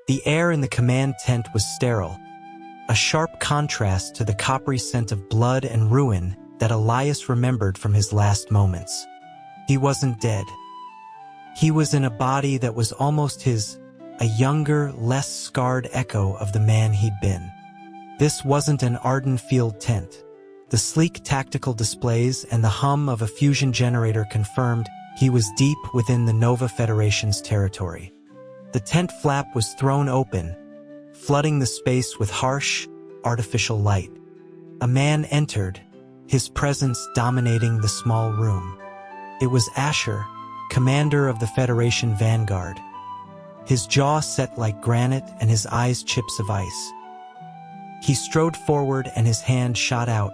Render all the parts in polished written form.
The air in the command tent was sterile, a sharp contrast to the coppery scent of blood and ruin that Elias remembered from his last moments. He wasn't dead. He was in a body that was almost his, a younger, less scarred echo of the man he'd been. This wasn't an Arden field tent. The sleek tactical displays and the hum of a fusion generator confirmed he was deep within the Nova Federation's territory. The tent flap was thrown open, flooding the space with harsh, artificial light. A man entered, his presence dominating the small room. It was Asher, commander of the Federation vanguard. His jaw set like granite and his eyes chips of ice. He strode forward and his hand shot out,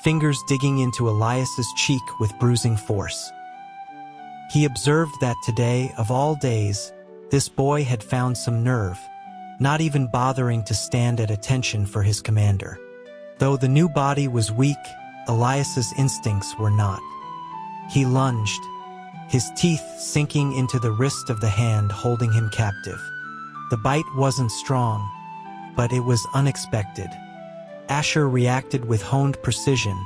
fingers digging into Elias's cheek with bruising force. He observed that today, of all days, this boy had found some nerve, not even bothering to stand at attention for his commander. Though the new body was weak, Elias's instincts were not. He lunged, his teeth sinking into the wrist of the hand holding him captive. The bite wasn't strong, but it was unexpected. Asher reacted with honed precision,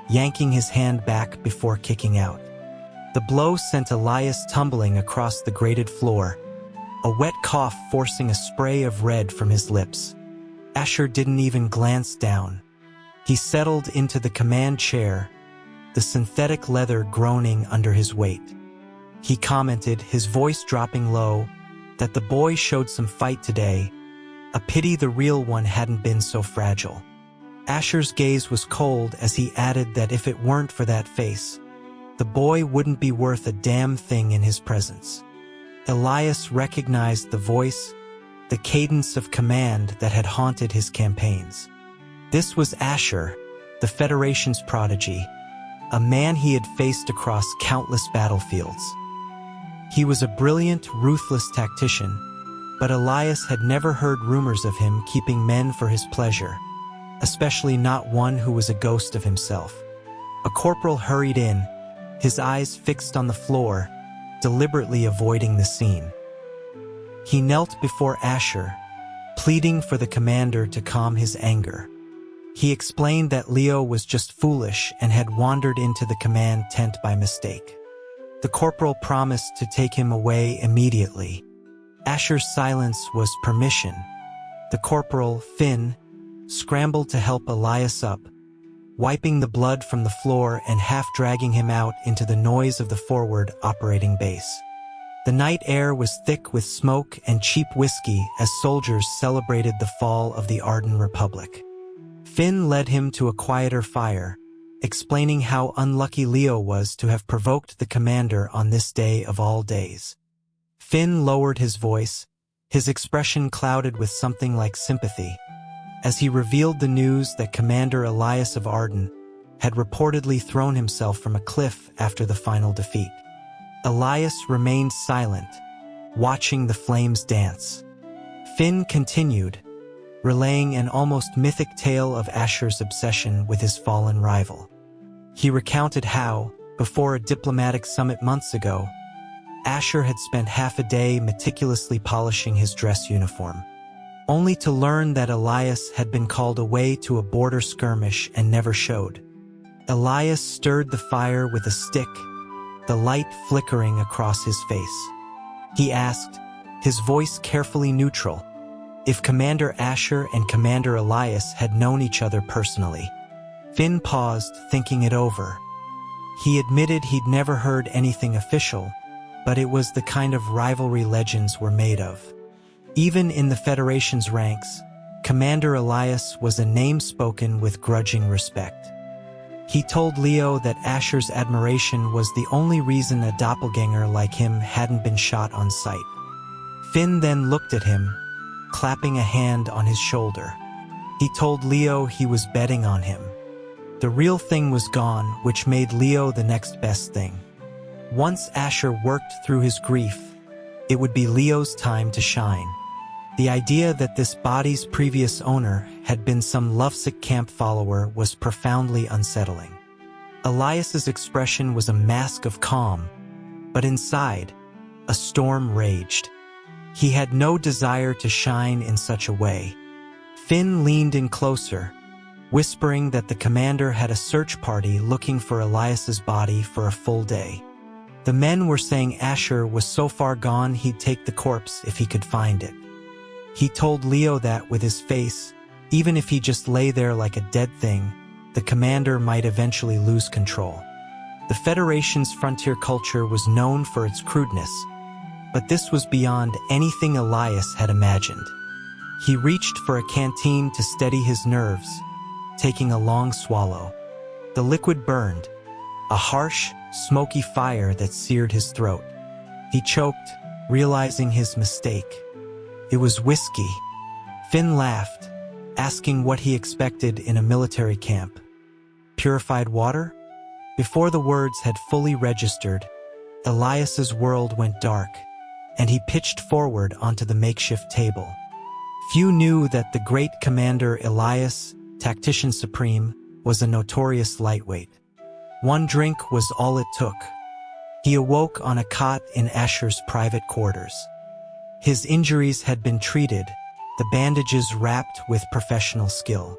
yanking his hand back before kicking out. The blow sent Elias tumbling across the grated floor, a wet cough forcing a spray of red from his lips. Asher didn't even glance down. He settled into the command chair, the synthetic leather groaning under his weight. He commented, his voice dropping low, that the boy showed some fight today. A pity the real one hadn't been so fragile. Asher's gaze was cold as he added that if it weren't for that face, the boy wouldn't be worth a damn thing in his presence. Elias recognized the voice, the cadence of command that had haunted his campaigns. This was Asher, the Federation's prodigy, a man he had faced across countless battlefields. He was a brilliant, ruthless tactician, but Elias had never heard rumors of him keeping men for his pleasure, especially not one who was a ghost of himself. A corporal hurried in, his eyes fixed on the floor, deliberately avoiding the scene. He knelt before Asher, pleading for the commander to calm his anger. He explained that Leo was just foolish and had wandered into the command tent by mistake. The corporal promised to take him away immediately. Asher's silence was permission. The corporal, Finn, scrambled to help Elias up, wiping the blood from the floor and half-dragging him out into the noise of the forward operating base. The night air was thick with smoke and cheap whiskey as soldiers celebrated the fall of the Arden Republic. Finn led him to a quieter fire, explaining how unlucky Leo was to have provoked the commander on this day of all days. Finn lowered his voice, his expression clouded with something like sympathy, as he revealed the news that Commander Elias of Arden had reportedly thrown himself from a cliff after the final defeat. Elias remained silent, watching the flames dance. Finn continued, relaying an almost mythic tale of Asher's obsession with his fallen rival. He recounted how, before a diplomatic summit months ago, Asher had spent half a day meticulously polishing his dress uniform, only to learn that Elias had been called away to a border skirmish and never showed. Elias stirred the fire with a stick, the light flickering across his face. He asked, his voice carefully neutral, if Commander Asher and Commander Elias had known each other personally. Finn paused, thinking it over. He admitted he'd never heard anything official, but it was the kind of rivalry legends were made of. Even in the Federation's ranks, Commander Elias was a name spoken with grudging respect. He told Leo that Asher's admiration was the only reason a doppelganger like him hadn't been shot on sight. Finn then looked at him, clapping a hand on his shoulder. He told Leo he was betting on him. The real thing was gone, which made Leo the next best thing. Once Asher worked through his grief, it would be Leo's time to shine. The idea that this body's previous owner had been some lovesick camp follower was profoundly unsettling. Elias's expression was a mask of calm, but inside, a storm raged. He had no desire to shine in such a way. Finn leaned in closer, whispering that the commander had a search party looking for Elias's body for a full day. The men were saying Asher was so far gone he'd take the corpse if he could find it. He told Leo that with his face, even if he just lay there like a dead thing, the commander might eventually lose control. The Federation's frontier culture was known for its crudeness, but this was beyond anything Elias had imagined. He reached for a canteen to steady his nerves, taking a long swallow. The liquid burned, a harsh, smoky fire that seared his throat. He choked, realizing his mistake. It was whiskey. Finn laughed, asking what he expected in a military camp. Purified water? Before the words had fully registered, Elias's world went dark, and he pitched forward onto the makeshift table. Few knew that the great commander Elias, Tactician Supreme, was a notorious lightweight. One drink was all it took. He awoke on a cot in Asher's private quarters. His injuries had been treated, the bandages wrapped with professional skill.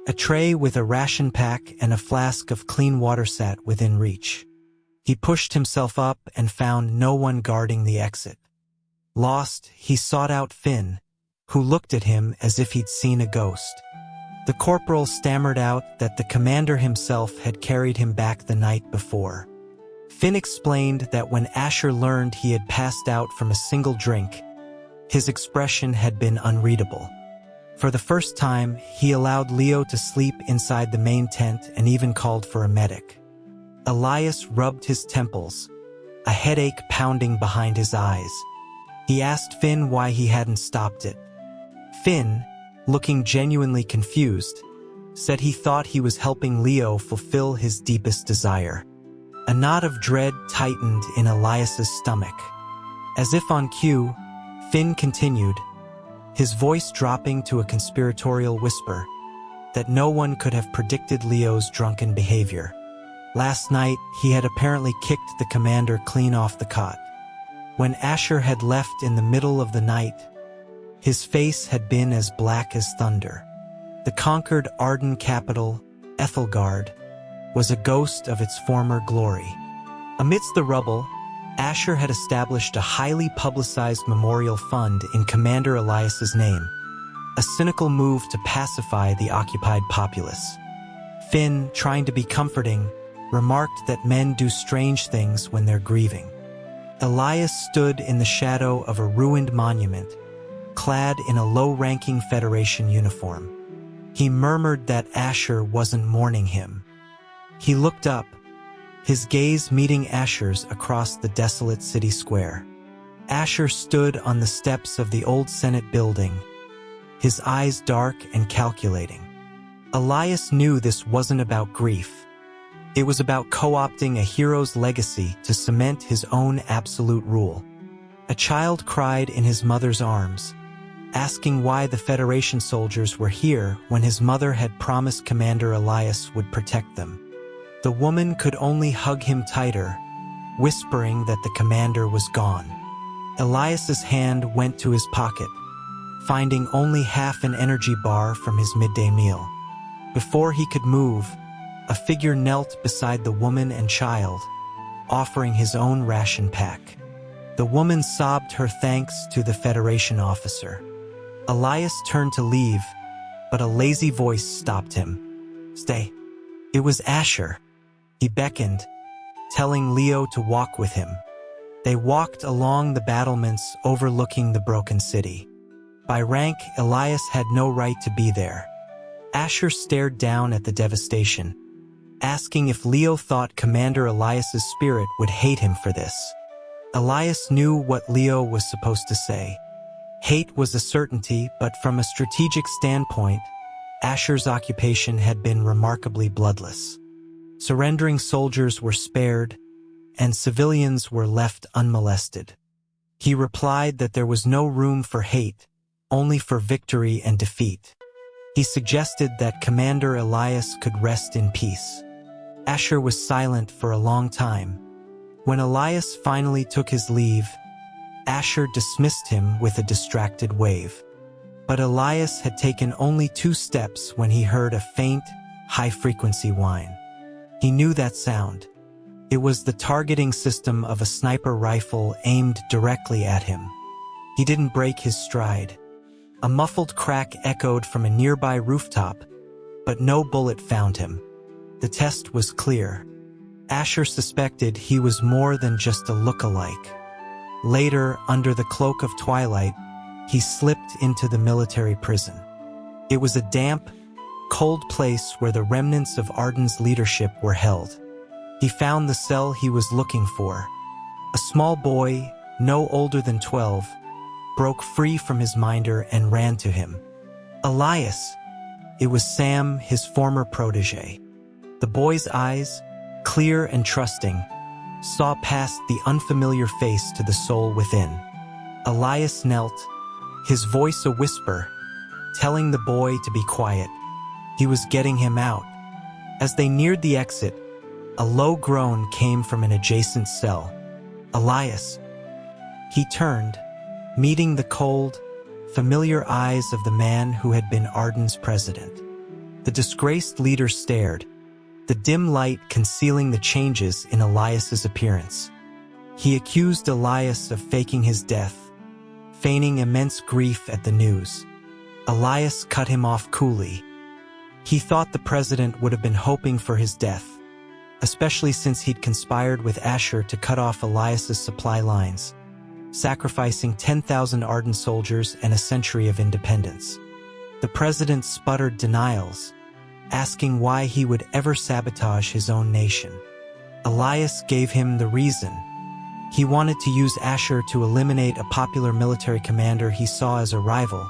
A tray with a ration pack and a flask of clean water sat within reach. He pushed himself up and found no one guarding the exit. Lost, he sought out Finn, who looked at him as if he'd seen a ghost. The corporal stammered out that the commander himself had carried him back the night before. Finn explained that when Asher learned he had passed out from a single drink, his expression had been unreadable. For the first time, he allowed Leo to sleep inside the main tent and even called for a medic. Elias rubbed his temples, a headache pounding behind his eyes. He asked Finn why he hadn't stopped it. Finn, looking genuinely confused, said he thought he was helping Leo fulfill his deepest desire. A knot of dread tightened in Elias's stomach. As if on cue, Finn continued, his voice dropping to a conspiratorial whisper, that no one could have predicted Leo's drunken behavior. Last night, he had apparently kicked the commander clean off the cot. When Asher had left in the middle of the night, his face had been as black as thunder. The conquered Arden capital, Ethelgard, was a ghost of its former glory. Amidst the rubble, Asher had established a highly publicized memorial fund in Commander Elias's name, a cynical move to pacify the occupied populace. Finn, trying to be comforting, remarked that men do strange things when they're grieving. Elias stood in the shadow of a ruined monument, clad in a low-ranking Federation uniform. He murmured that Asher wasn't mourning him. He looked up, his gaze meeting Asher's across the desolate city square. Asher stood on the steps of the old Senate building, his eyes dark and calculating. Elias knew this wasn't about grief. It was about co-opting a hero's legacy to cement his own absolute rule. A child cried in his mother's arms, asking why the Federation soldiers were here when his mother had promised Commander Elias would protect them. The woman could only hug him tighter, whispering that the commander was gone. Elias's hand went to his pocket, finding only half an energy bar from his midday meal. Before he could move, a figure knelt beside the woman and child, offering his own ration pack. The woman sobbed her thanks to the Federation officer. Elias turned to leave, but a lazy voice stopped him. "Stay." It was Asher. He beckoned, telling Leo to walk with him. They walked along the battlements overlooking the broken city. By rank, Elias had no right to be there. Asher stared down at the devastation, asking if Leo thought Commander Elias's spirit would hate him for this. Elias knew what Leo was supposed to say. Hate was a certainty, but from a strategic standpoint, Asher's occupation had been remarkably bloodless. Surrendering soldiers were spared, and civilians were left unmolested. He replied that there was no room for hate, only for victory and defeat. He suggested that Commander Elias could rest in peace. Asher was silent for a long time. When Elias finally took his leave, Asher dismissed him with a distracted wave. But Elias had taken only 2 steps when he heard a faint, high-frequency whine. He knew that sound. It was the targeting system of a sniper rifle aimed directly at him. He didn't break his stride. A muffled crack echoed from a nearby rooftop, but no bullet found him. The test was clear. Asher suspected he was more than just a look-alike. Later, under the cloak of twilight, he slipped into the military prison. It was a damp, cold place where the remnants of Arden's leadership were held. He found the cell he was looking for. A small boy, no older than 12, broke free from his minder and ran to him. Elias! It was Sam, his former protege. The boy's eyes, clear and trusting, saw past the unfamiliar face to the soul within. Elias knelt, his voice a whisper, telling the boy to be quiet. He was getting him out. As they neared the exit, a low groan came from an adjacent cell. Elias. He turned, meeting the cold, familiar eyes of the man who had been Arden's president. The disgraced leader stared, the dim light concealing the changes in Elias's appearance. He accused Elias of faking his death, feigning immense grief at the news. Elias cut him off coolly. He thought the president would have been hoping for his death, especially since he'd conspired with Asher to cut off Elias's supply lines, sacrificing 10,000 Arden soldiers and a century of independence. The president sputtered denials, asking why he would ever sabotage his own nation. Elias gave him the reason. He wanted to use Asher to eliminate a popular military commander he saw as a rival,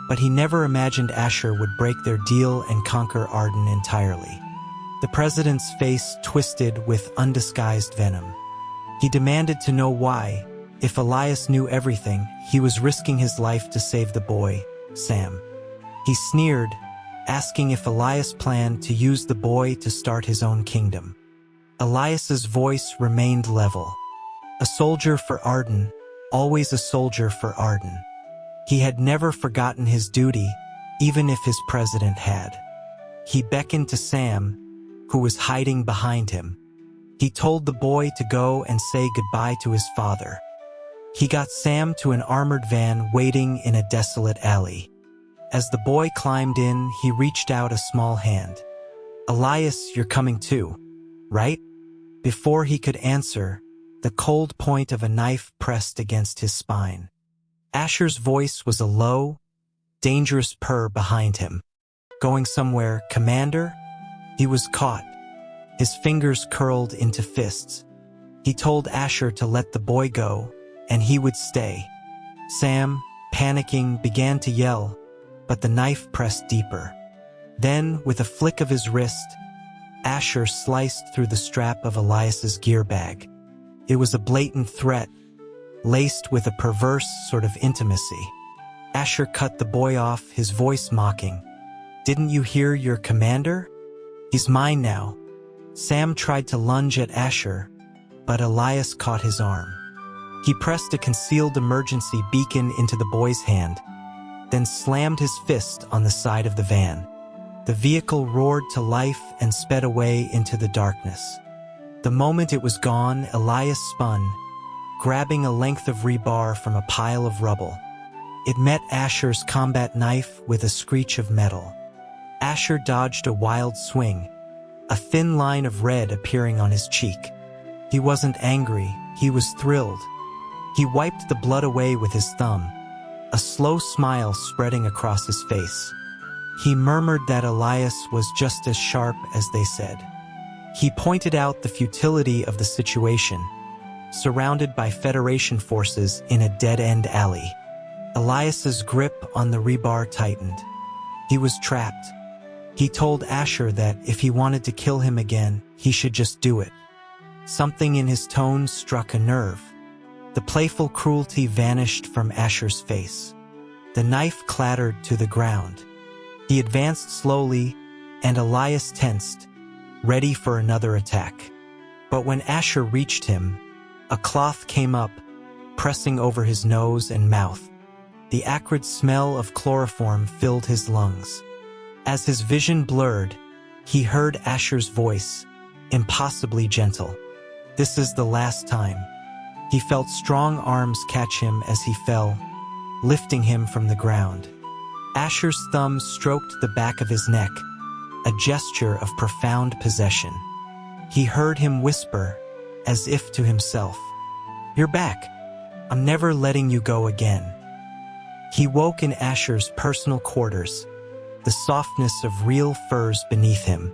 but he never imagined Asher would break their deal and conquer Arden entirely. The president's face twisted with undisguised venom. He demanded to know why, if Elias knew everything, he was risking his life to save the boy, Sam. He sneered, asking if Elias planned to use the boy to start his own kingdom. Elias's voice remained level. A soldier for Arden, always a soldier for Arden. He had never forgotten his duty, even if his president had. He beckoned to Sam, who was hiding behind him. He told the boy to go and say goodbye to his father. He got Sam to an armored van waiting in a desolate alley. As the boy climbed in, he reached out a small hand. "Elias, you're coming too, right?" Before he could answer, the cold point of a knife pressed against his spine. Asher's voice was a low, dangerous purr behind him. "Going somewhere, Commander?" He was caught. His fingers curled into fists. He told Asher to let the boy go, and he would stay. Sam, panicking, began to yell, but the knife pressed deeper. Then, with a flick of his wrist, Asher sliced through the strap of Elias's gear bag. It was a blatant threat, laced with a perverse sort of intimacy. Asher cut the boy off, his voice mocking. "Didn't you hear your commander? He's mine now." Sam tried to lunge at Asher, but Elias caught his arm. He pressed a concealed emergency beacon into the boy's hand, then slammed his fist on the side of the van. The vehicle roared to life and sped away into the darkness. The moment it was gone, Elias spun, grabbing a length of rebar from a pile of rubble. It met Asher's combat knife with a screech of metal. Asher dodged a wild swing, a thin line of red appearing on his cheek. He wasn't angry, he was thrilled. He wiped the blood away with his thumb, a slow smile spreading across his face. He murmured that Elias was just as sharp as they said. He pointed out the futility of the situation, surrounded by Federation forces in a dead-end alley. Elias's grip on the rebar tightened. He was trapped. He told Asher that if he wanted to kill him again, he should just do it. Something in his tone struck a nerve. The playful cruelty vanished from Asher's face. The knife clattered to the ground. He advanced slowly, and Elias tensed, ready for another attack. But when Asher reached him, a cloth came up, pressing over his nose and mouth. The acrid smell of chloroform filled his lungs. As his vision blurred, he heard Asher's voice, impossibly gentle. "This is the last time." He felt strong arms catch him as he fell, lifting him from the ground. Asher's thumb stroked the back of his neck, a gesture of profound possession. He heard him whisper, as if to himself, "You're back. I'm never letting you go again." He woke in Asher's personal quarters, the softness of real furs beneath him.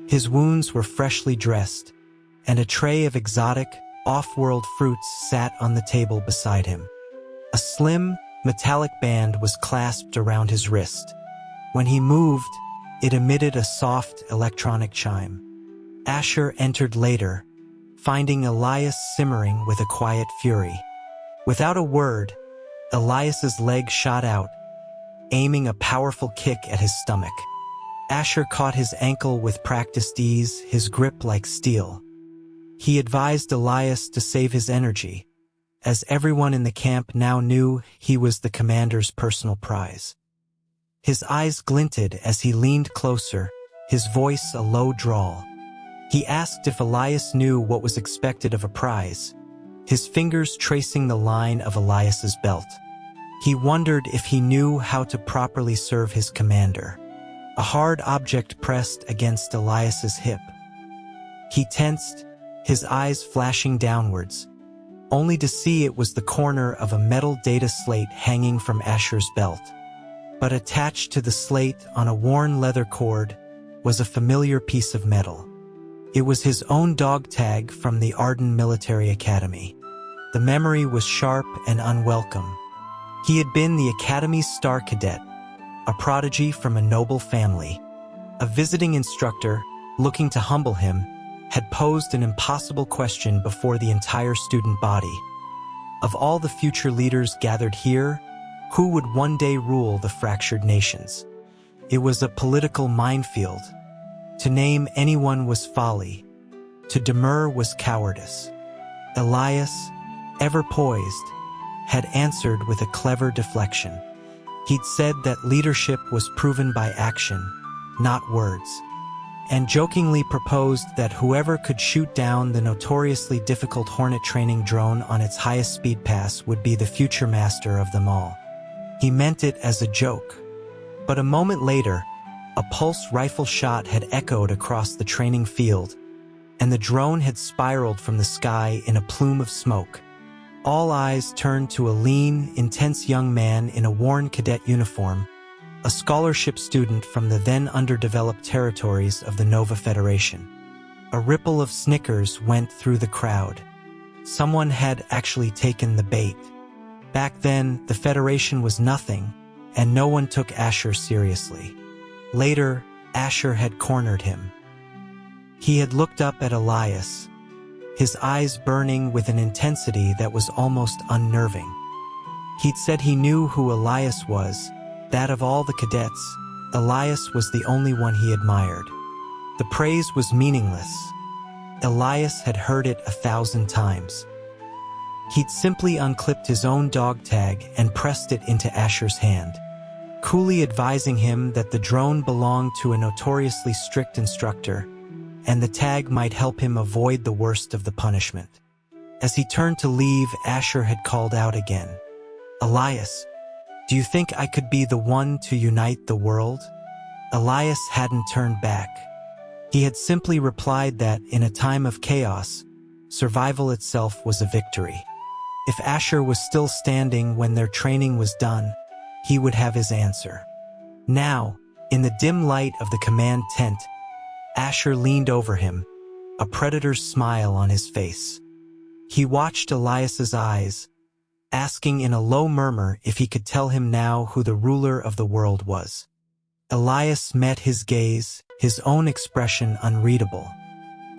His wounds were freshly dressed, and a tray of exotic, off-world fruits sat on the table beside him. A slim, metallic band was clasped around his wrist. When he moved, it emitted a soft electronic chime. Asher entered later, finding Elias simmering with a quiet fury. Without a word, Elias's leg shot out, aiming a powerful kick at his stomach. Asher caught his ankle with practiced ease, his grip like steel. He advised Elias to save his energy, as everyone in the camp now knew he was the commander's personal prize. His eyes glinted as he leaned closer, his voice a low drawl. He asked if Elias knew what was expected of a prize, his fingers tracing the line of Elias's belt. He wondered if he knew how to properly serve his commander. A hard object pressed against Elias's hip. He tensed, his eyes flashing downwards, only to see it was the corner of a metal data slate hanging from Asher's belt. But attached to the slate on a worn leather cord was a familiar piece of metal. It was his own dog tag from the Arden Military Academy. The memory was sharp and unwelcome. He had been the Academy's star cadet, a prodigy from a noble family. A visiting instructor, looking to humble him, had posed an impossible question before the entire student body. Of all the future leaders gathered here, who would one day rule the fractured nations? It was a political minefield. To name anyone was folly. To demur was cowardice. Elias, ever poised, had answered with a clever deflection. He'd said that leadership was proven by action, not words, and jokingly proposed that whoever could shoot down the notoriously difficult Hornet training drone on its highest speed pass would be the future master of them all. He meant it as a joke. But a moment later, a pulse rifle shot had echoed across the training field, and the drone had spiraled from the sky in a plume of smoke. All eyes turned to a lean, intense young man in a worn cadet uniform, a scholarship student from the then underdeveloped territories of the Nova Federation. A ripple of snickers went through the crowd. Someone had actually taken the bait. Back then, the Federation was nothing, and no one took Asher seriously. Later, Asher had cornered him. He had looked up at Elias, his eyes burning with an intensity that was almost unnerving. He'd said he knew who Elias was, that of all the cadets, Elias was the only one he admired. The praise was meaningless. Elias had heard it 1,000 times. He'd simply unclipped his own dog tag and pressed it into Asher's hand, coolly advising him that the drone belonged to a notoriously strict instructor, and the tag might help him avoid the worst of the punishment. As he turned to leave, Asher had called out again, "Elias, do you think I could be the one to unite the world?" Elias hadn't turned back. He had simply replied that, in a time of chaos, survival itself was a victory. If Asher was still standing when their training was done, he would have his answer. Now, in the dim light of the command tent, Asher leaned over him, a predator's smile on his face. He watched Elias's eyes, asking in a low murmur if he could tell him now who the ruler of the world was. Elias met his gaze, his own expression unreadable.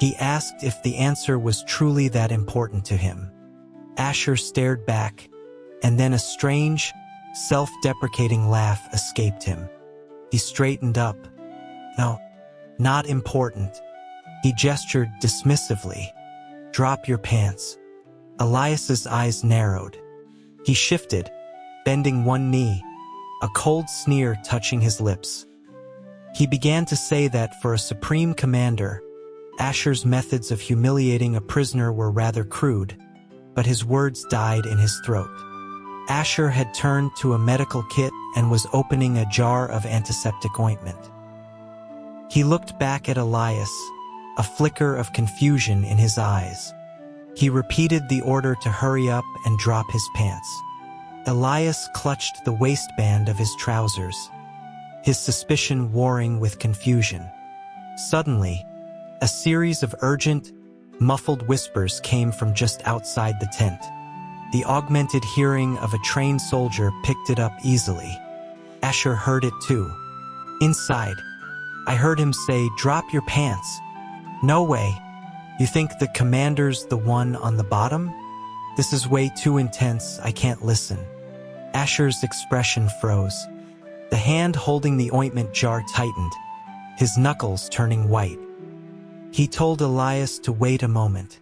He asked if the answer was truly that important to him. Asher stared back, and then a strange, self-deprecating laugh escaped him. He straightened up. "No, not important." He gestured dismissively. "Drop your pants." Elias's eyes narrowed. He shifted, bending one knee, a cold sneer touching his lips. He began to say that for a supreme commander, Asher's methods of humiliating a prisoner were rather crude, but his words died in his throat. Asher had turned to a medical kit and was opening a jar of antiseptic ointment. He looked back at Elias, a flicker of confusion in his eyes. He repeated the order to hurry up and drop his pants. Elias clutched the waistband of his trousers, his suspicion warring with confusion. Suddenly, a series of urgent, muffled whispers came from just outside the tent. The augmented hearing of a trained soldier picked it up easily. Asher heard it too. Inside, I heard him say, "Drop your pants." "No way. You think the commander's the one on the bottom? This is way too intense, I can't listen." Asher's expression froze. The hand holding the ointment jar tightened, his knuckles turning white. He told Elias to wait a moment.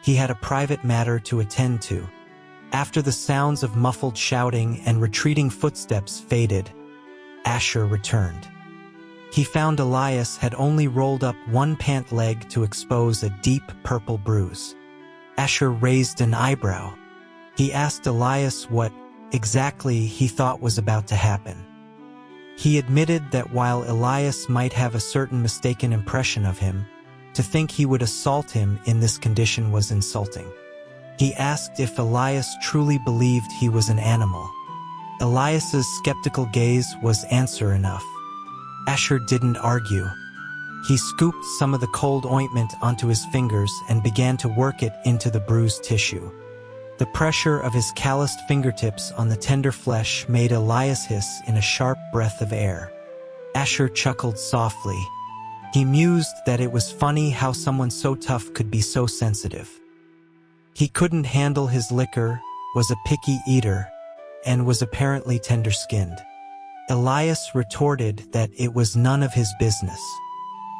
He had a private matter to attend to. After the sounds of muffled shouting and retreating footsteps faded, Asher returned. He found Elias had only rolled up one pant leg to expose a deep purple bruise. Asher raised an eyebrow. He asked Elias what exactly he thought was about to happen. He admitted that while Elias might have a certain mistaken impression of him, to think he would assault him in this condition was insulting. He asked if Elias truly believed he was an animal. Elias's skeptical gaze was answer enough. Asher didn't argue. He scooped some of the cold ointment onto his fingers and began to work it into the bruised tissue. The pressure of his calloused fingertips on the tender flesh made Elias hiss in a sharp breath of air. Asher chuckled softly. He mused that it was funny how someone so tough could be so sensitive. He couldn't handle his liquor, was a picky eater, and was apparently tender-skinned. Elias retorted that it was none of his business.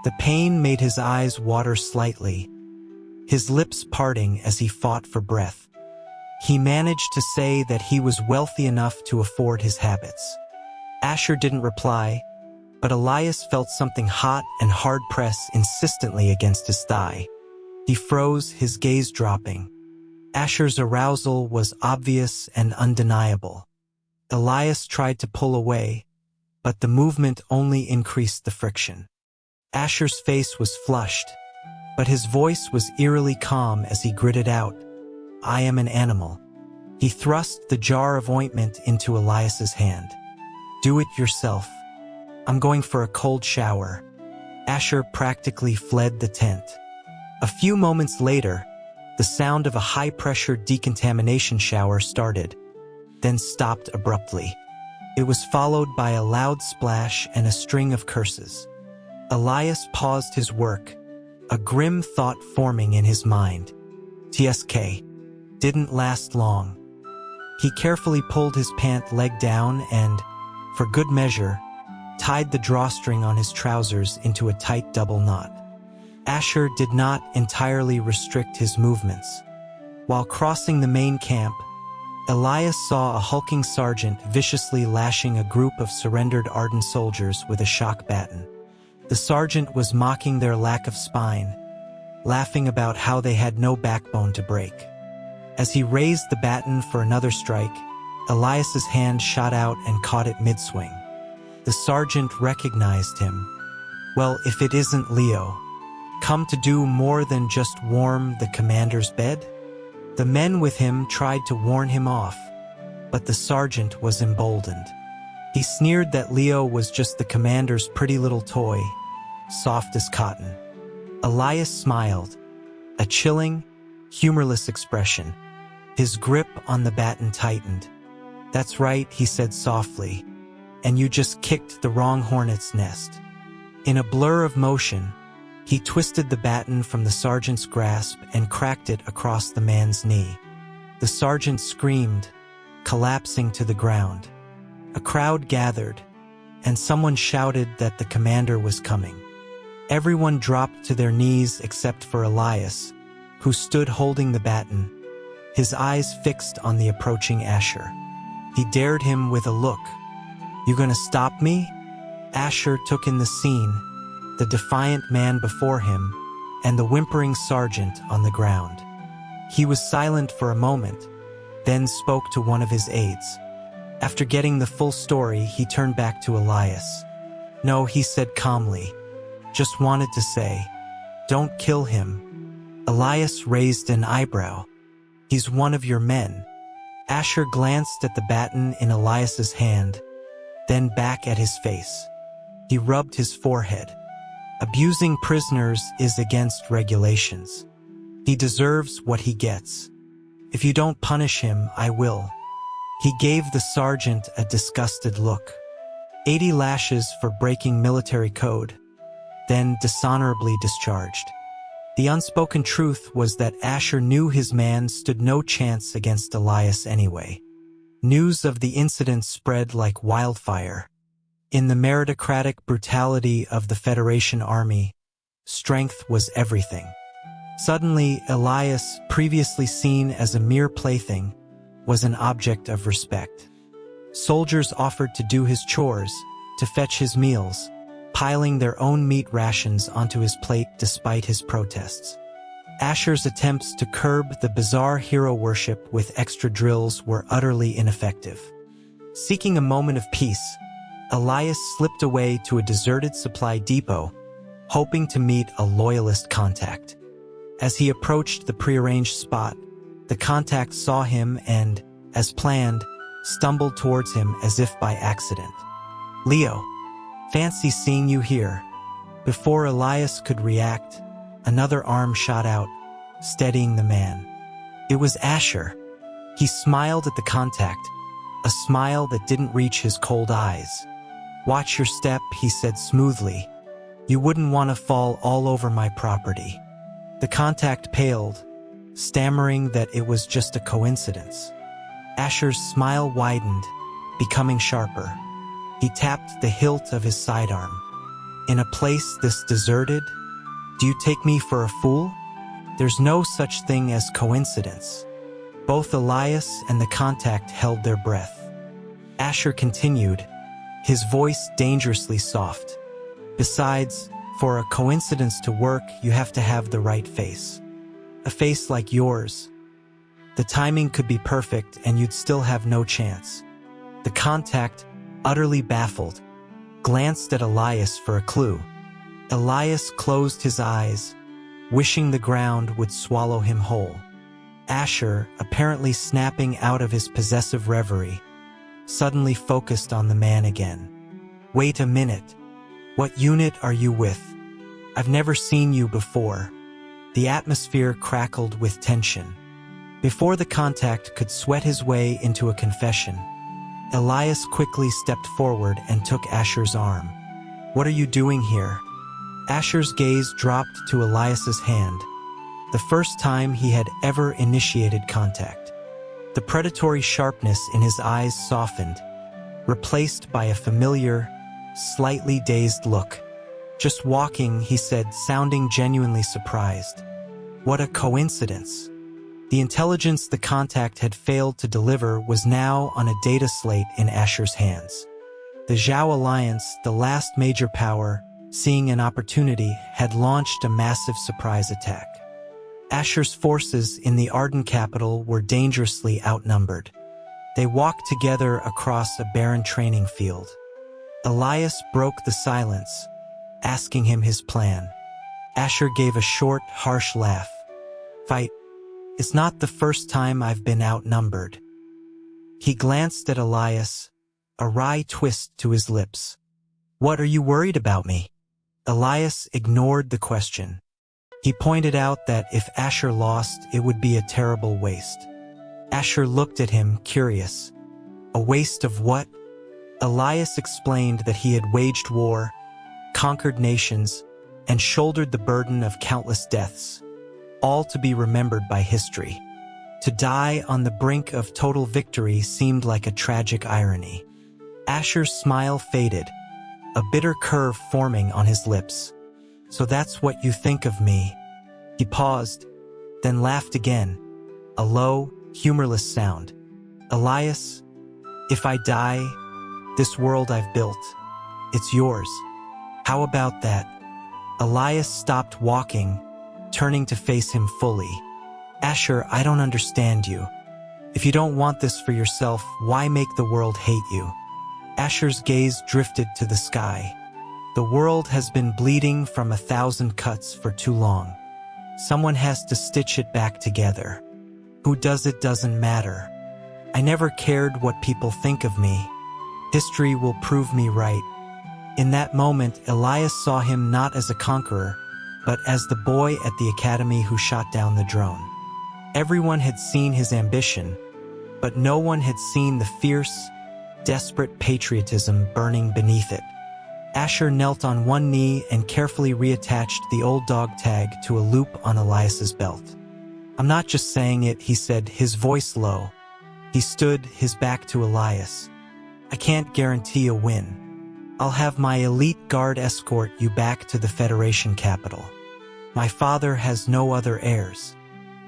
The pain made his eyes water slightly, his lips parting as he fought for breath. He managed to say that he was wealthy enough to afford his habits. Asher didn't reply, but Elias felt something hot and hard press insistently against his thigh. He froze, his gaze dropping. Asher's arousal was obvious and undeniable. Elias tried to pull away, but the movement only increased the friction. Asher's face was flushed, but his voice was eerily calm as he gritted out, "I am an animal." He thrust the jar of ointment into Elias's hand. "Do it yourself. I'm going for a cold shower." Asher practically fled the tent. A few moments later, the sound of a high-pressure decontamination shower started, then stopped abruptly. It was followed by a loud splash and a string of curses. Elias paused his work, a grim thought forming in his mind. TSK didn't last long. He carefully pulled his pant leg down and, for good measure, tied the drawstring on his trousers into a tight double knot. Asher did not entirely restrict his movements. While crossing the main camp, Elias saw a hulking sergeant viciously lashing a group of surrendered ardent soldiers with a shock baton. The sergeant was mocking their lack of spine, laughing about how they had no backbone to break. As he raised the baton for another strike, Elias's hand shot out and caught it mid-swing. The sergeant recognized him. Well, if it isn't Leo, come to do more than just warm the commander's bed? The men with him tried to warn him off, but the sergeant was emboldened. He sneered that Leo was just the commander's pretty little toy, soft as cotton. Elias smiled, a chilling, humorless expression. His grip on the baton tightened. "That's right," he said softly, "and you just kicked the wrong hornet's nest." In a blur of motion, he twisted the baton from the sergeant's grasp and cracked it across the man's knee. The sergeant screamed, collapsing to the ground. A crowd gathered, and someone shouted that the commander was coming. Everyone dropped to their knees except for Elias, who stood holding the baton, his eyes fixed on the approaching Asher. He dared him with a look. "You gonna stop me?" Asher took in the scene, the defiant man before him, and the whimpering sergeant on the ground. He was silent for a moment, then spoke to one of his aides. After getting the full story, he turned back to Elias. "No," he said calmly. "Just wanted to say, don't kill him." Elias raised an eyebrow. "He's one of your men." Asher glanced at the baton in Elias's hand, then back at his face. He rubbed his forehead. "Abusing prisoners is against regulations. He deserves what he gets. If you don't punish him, I will." He gave the sergeant a disgusted look. 80 lashes for breaking military code, then dishonorably discharged. The unspoken truth was that Asher knew his man stood no chance against Elias anyway. News of the incident spread like wildfire. In the meritocratic brutality of the Federation Army, strength was everything. Suddenly, Elias, previously seen as a mere plaything, was an object of respect. Soldiers offered to do his chores, to fetch his meals, piling their own meat rations onto his plate despite his protests. Asher's attempts to curb the bizarre hero worship with extra drills were utterly ineffective. Seeking a moment of peace, Elias slipped away to a deserted supply depot, hoping to meet a loyalist contact. As he approached the prearranged spot, the contact saw him and, as planned, stumbled towards him as if by accident. "Leo, fancy seeing you here." Before Elias could react, another arm shot out, steadying the man. It was Asher. He smiled at the contact, a smile that didn't reach his cold eyes. "Watch your step," he said smoothly. "You wouldn't want to fall all over my property." The contact paled, stammering that it was just a coincidence. Asher's smile widened, becoming sharper. He tapped the hilt of his sidearm. "In a place this deserted? Do you take me for a fool? There's no such thing as coincidence." Both Elias and the contact held their breath. Asher continued, his voice dangerously soft. "Besides, for a coincidence to work, you have to have the right face. A face like yours. The timing could be perfect and you'd still have no chance." The contact, utterly baffled, glanced at Elias for a clue. Elias closed his eyes, wishing the ground would swallow him whole. Asher, apparently snapping out of his possessive reverie, suddenly focused on the man again. "Wait a minute. What unit are you with? I've never seen you before." The atmosphere crackled with tension. Before the contact could sweat his way into a confession, Elias quickly stepped forward and took Asher's arm. "What are you doing here?" Asher's gaze dropped to Elias's hand, the first time he had ever initiated contact. The predatory sharpness in his eyes softened, replaced by a familiar, slightly dazed look. "Just walking," he said, sounding genuinely surprised. What a coincidence. The intelligence the contact had failed to deliver was now on a data slate in Asher's hands. The Zhao Alliance, the last major power, seeing an opportunity, had launched a massive surprise attack. Asher's forces in the Arden capital were dangerously outnumbered. They walked together across a barren training field. Elias broke the silence, asking him his plan. Asher gave a short, harsh laugh. "Fight. It's not the first time I've been outnumbered." He glanced at Elias, a wry twist to his lips. "What, are you worried about me?" Elias ignored the question. He pointed out that if Asher lost, it would be a terrible waste. Asher looked at him, curious. "A waste of what?" Elias explained that he had waged war, conquered nations, and shouldered the burden of countless deaths, all to be remembered by history. To die on the brink of total victory seemed like a tragic irony. Asher's smile faded, a bitter curve forming on his lips. "So that's what you think of me?" He paused, then laughed again, a low, humorless sound. "Elias, if I die, this world I've built, it's yours. How about that?" Elias stopped walking, turning to face him fully. "Asher, I don't understand you. If you don't want this for yourself, why make the world hate you?" Asher's gaze drifted to the sky. "The world has been bleeding from 1,000 cuts for too long. Someone has to stitch it back together. Who does it doesn't matter. I never cared what people think of me. History will prove me right." In that moment, Elias saw him not as a conqueror, but as the boy at the academy who shot down the drone. Everyone had seen his ambition, but no one had seen the fierce, desperate patriotism burning beneath it. Asher knelt on one knee and carefully reattached the old dog tag to a loop on Elias's belt. "I'm not just saying it," he said, his voice low. He stood, his back to Elias. "I can't guarantee a win. I'll have my elite guard escort you back to the Federation capital. My father has no other heirs.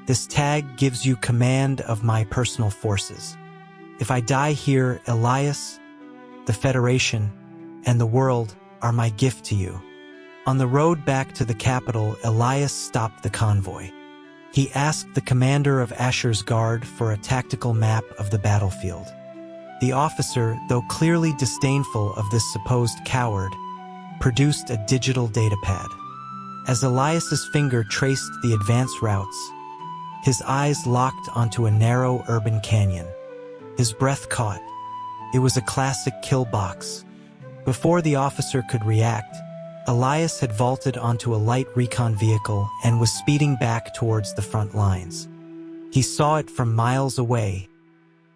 This tag gives you command of my personal forces. If I die here, Elias, the Federation, and the world are my gift to you." On the road back to the capital, Elias stopped the convoy. He asked the commander of Asher's guard for a tactical map of the battlefield. The officer, though clearly disdainful of this supposed coward, produced a digital datapad. As Elias's finger traced the advance routes, his eyes locked onto a narrow urban canyon. His breath caught. It was a classic kill box. Before the officer could react, Elias had vaulted onto a light recon vehicle and was speeding back towards the front lines. He saw it from miles away,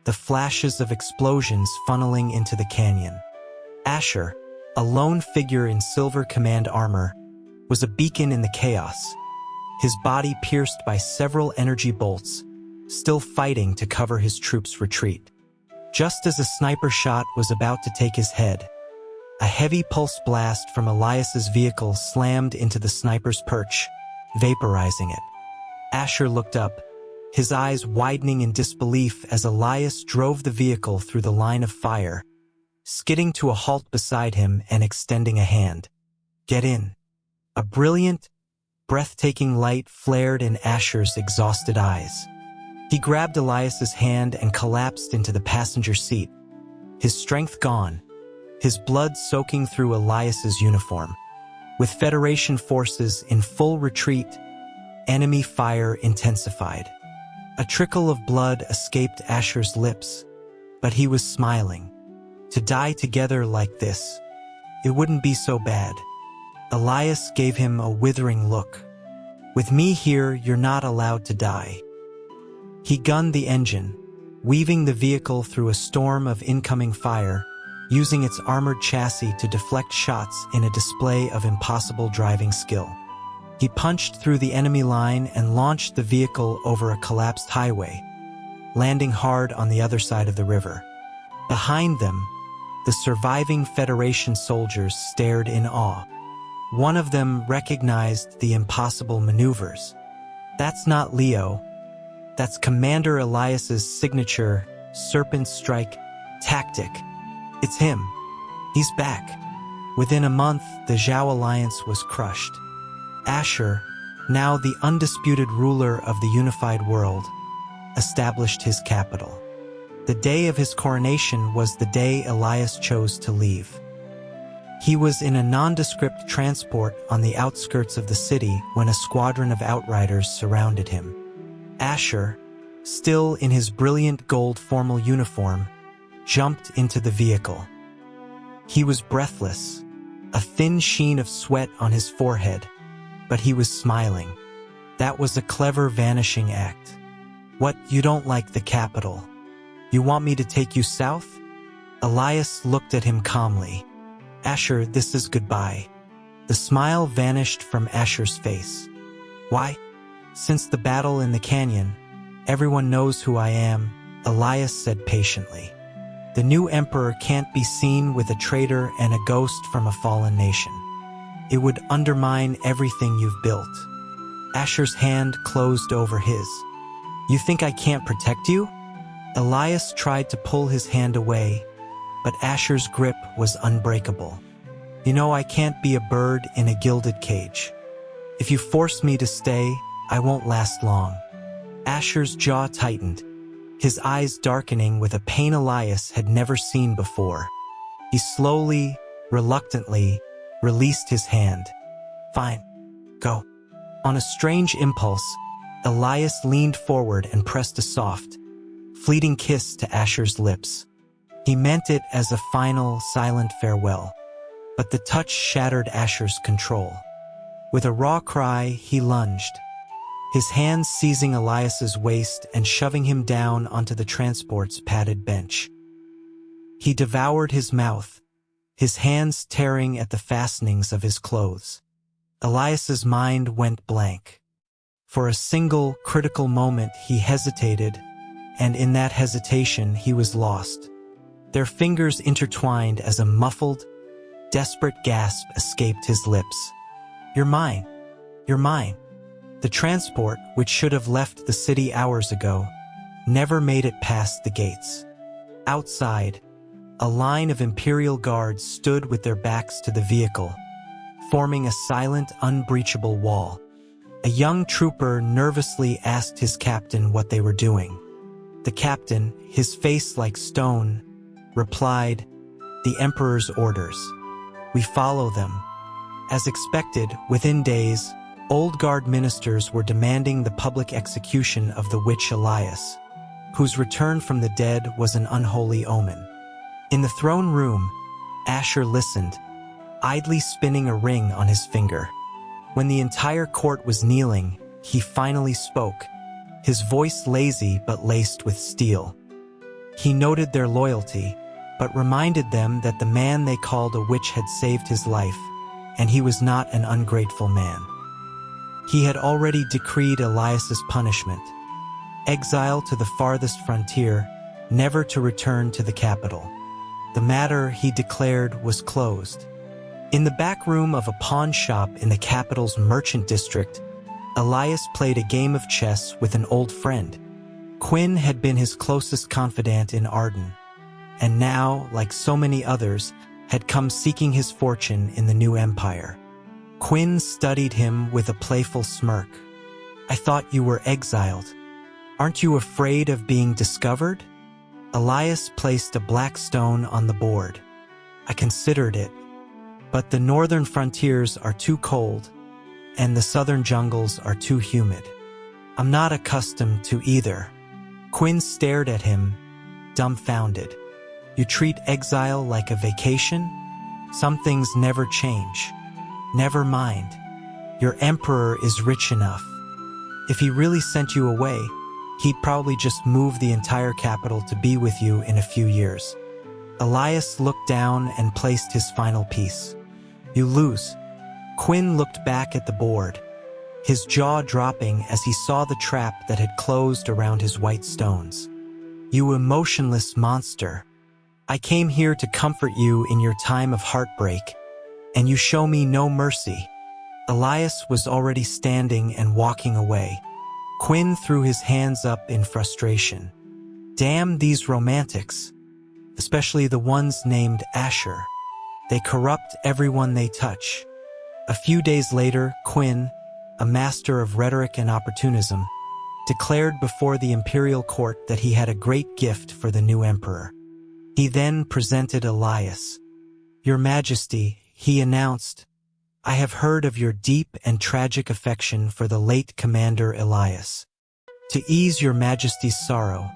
the flashes of explosions funneling into the canyon. Asher, a lone figure in silver command armor, was a beacon in the chaos, his body pierced by several energy bolts, still fighting to cover his troops' retreat. Just as a sniper shot was about to take his head, a heavy pulse blast from Elias's vehicle slammed into the sniper's perch, vaporizing it. Asher looked up, his eyes widening in disbelief as Elias drove the vehicle through the line of fire, skidding to a halt beside him and extending a hand. "Get in." A brilliant, breathtaking light flared in Asher's exhausted eyes. He grabbed Elias's hand and collapsed into the passenger seat, his strength gone, his blood soaking through Elias's uniform. With Federation forces in full retreat, enemy fire intensified. A trickle of blood escaped Asher's lips, but he was smiling. To die together like this, it wouldn't be so bad. Elias gave him a withering look. "With me here, you're not allowed to die." He gunned the engine, weaving the vehicle through a storm of incoming fire, using its armored chassis to deflect shots in a display of impossible driving skill. He punched through the enemy line and launched the vehicle over a collapsed highway, landing hard on the other side of the river. Behind them, the surviving Federation soldiers stared in awe. One of them recognized the impossible maneuvers. "That's not Leo. That's Commander Elias's signature Serpent Strike tactic. It's him. He's back." Within a month, the Zhao alliance was crushed. Asher, now the undisputed ruler of the unified world, established his capital. The day of his coronation was the day Elias chose to leave. He was in a nondescript transport on the outskirts of the city when a squadron of outriders surrounded him. Asher, still in his brilliant gold formal uniform, jumped into the vehicle. He was breathless, a thin sheen of sweat on his forehead, but he was smiling. That was a clever vanishing act. "What, you don't like the capital? You want me to take you south?" Elias looked at him calmly. "Asher, this is goodbye." The smile vanished from Asher's face. "Why? Since the battle in the canyon, everyone knows who I am," Elias said patiently. "The new emperor can't be seen with a traitor and a ghost from a fallen nation. It would undermine everything you've built." Asher's hand closed over his. You think I can't protect you? Elias tried to pull his hand away, but Asher's grip was unbreakable. You know I can't be a bird in a gilded cage. If you force me to stay, I won't last long. Asher's jaw tightened, his eyes darkening with a pain Elias had never seen before. He slowly, reluctantly, released his hand. Fine, go. On a strange impulse, Elias leaned forward and pressed a soft, fleeting kiss to Asher's lips. He meant it as a final, silent farewell, but the touch shattered Asher's control. With a raw cry, he lunged, his hands seizing Elias's waist and shoving him down onto the transport's padded bench. He devoured his mouth, his hands tearing at the fastenings of his clothes. Elias's mind went blank. For a single, critical moment he hesitated, and in that hesitation he was lost. Their fingers intertwined as a muffled, desperate gasp escaped his lips. You're mine. You're mine. The transport, which should have left the city hours ago, never made it past the gates. Outside, a line of Imperial guards stood with their backs to the vehicle, forming a silent, unbreachable wall. A young trooper nervously asked his captain what they were doing. The captain, his face like stone, replied, "The Emperor's orders. We follow them." As expected, within days, old guard ministers were demanding the public execution of the witch Elias, whose return from the dead was an unholy omen. In the throne room, Asher listened, idly spinning a ring on his finger. When the entire court was kneeling, he finally spoke, his voice lazy but laced with steel. He noted their loyalty, but reminded them that the man they called a witch had saved his life, and he was not an ungrateful man. He had already decreed Elias's punishment, exile to the farthest frontier, never to return to the capital. The matter, he declared, was closed. In the back room of a pawn shop in the capital's merchant district, Elias played a game of chess with an old friend. Quinn had been his closest confidant in Arden, and now, like so many others, had come seeking his fortune in the new empire. Quinn studied him with a playful smirk. "I thought you were exiled. Aren't you afraid of being discovered?" Elias placed a black stone on the board. "I considered it, but the northern frontiers are too cold, and the southern jungles are too humid. I'm not accustomed to either." Quinn stared at him, dumbfounded. "You treat exile like a vacation? Some things never change. Never mind. Your emperor is rich enough. If he really sent you away, he'd probably just move the entire capital to be with you in a few years." Elias looked down and placed his final piece. "You lose." Quinn looked back at the board, his jaw dropping as he saw the trap that had closed around his white stones. "You emotionless monster. I came here to comfort you in your time of heartbreak, and you show me no mercy." Elias was already standing and walking away. Quinn threw his hands up in frustration. Damn these romantics, especially the ones named Asher. They corrupt everyone they touch. A few days later, Quinn, a master of rhetoric and opportunism, declared before the imperial court that he had a great gift for the new emperor. He then presented Elias. "Your Majesty," he announced, "I have heard of your deep and tragic affection for the late Commander Elias. To ease your Majesty's sorrow,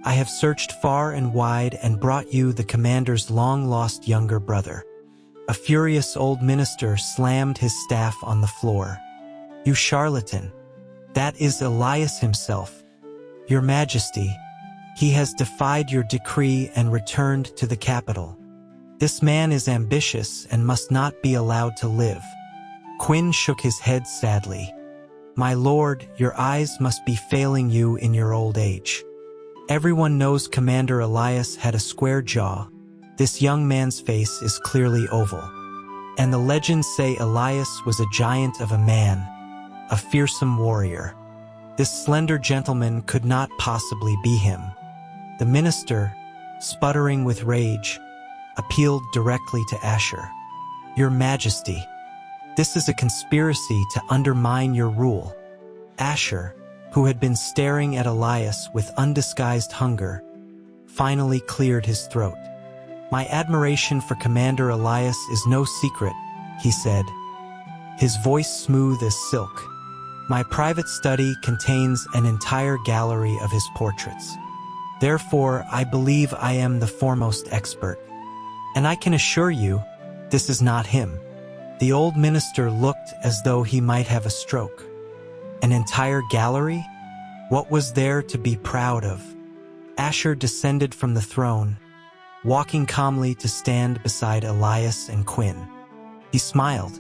I have searched far and wide and brought you the Commander's long-lost younger brother." A furious old minister slammed his staff on the floor. "You charlatan! That is Elias himself. Your Majesty, he has defied your decree and returned to the capital. This man is ambitious and must not be allowed to live." Quinn shook his head sadly. "My lord, your eyes must be failing you in your old age. Everyone knows Commander Elias had a square jaw. This young man's face is clearly oval. And the legends say Elias was a giant of a man, a fearsome warrior. This slender gentleman could not possibly be him. The minister, sputtering with rage, appealed directly to Asher. "Your Majesty, this is a conspiracy to undermine your rule." Asher, who had been staring at Elias with undisguised hunger, finally cleared his throat. "My admiration for Commander Elias is no secret," he said, his voice smooth as silk. "My private study contains an entire gallery of his portraits. Therefore, I believe I am the foremost expert. And I can assure you, this is not him." The old minister looked as though he might have a stroke. An entire gallery? What was there to be proud of? Asher descended from the throne, walking calmly to stand beside Elias and Quinn. He smiled.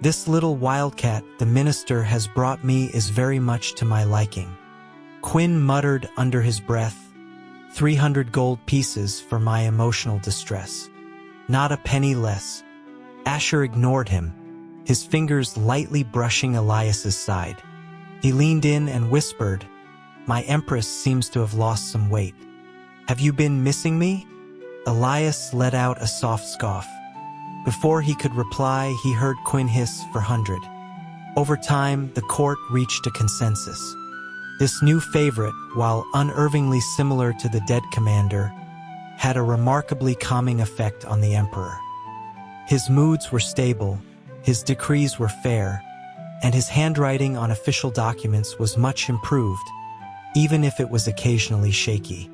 "This little wildcat the minister has brought me is very much to my liking." Quinn muttered under his breath, 300 gold pieces for my emotional distress. Not a penny less." Asher ignored him, his fingers lightly brushing Elias's side. He leaned in and whispered, "My empress seems to have lost some weight. Have you been missing me?" Elias let out a soft scoff. Before he could reply, he heard Quinn hiss for 100. Over time, the court reached a consensus. This new favorite, while unervingly similar to the dead commander, had a remarkably calming effect on the emperor. His moods were stable, his decrees were fair, and his handwriting on official documents was much improved, even if it was occasionally shaky.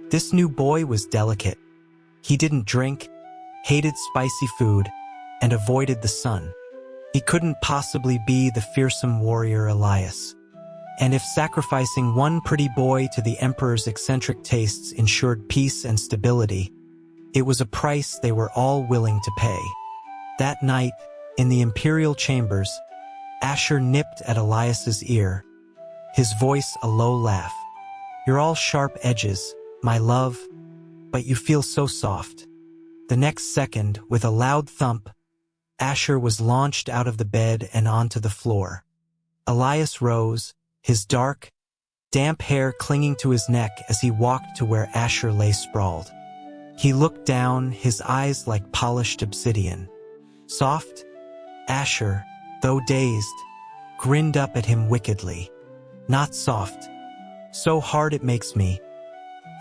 This new boy was delicate. He didn't drink, hated spicy food, and avoided the sun. He couldn't possibly be the fearsome warrior Elias. And if sacrificing one pretty boy to the emperor's eccentric tastes ensured peace and stability, it was a price they were all willing to pay. That night, in the imperial chambers, Asher nipped at Elias's ear, his voice a low laugh. "You're all sharp edges, my love, but you feel so soft." The next second, with a loud thump, Asher was launched out of the bed and onto the floor. Elias rose, his dark, damp hair clinging to his neck as he walked to where Asher lay sprawled. He looked down, his eyes like polished obsidian. "Soft?" Asher, though dazed, grinned up at him wickedly. "Not soft. So hard it makes me."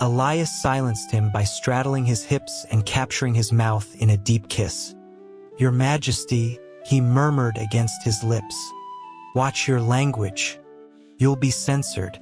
Elias silenced him by straddling his hips and capturing his mouth in a deep kiss. "Your Majesty," he murmured against his lips. "Watch your language. You'll be censored."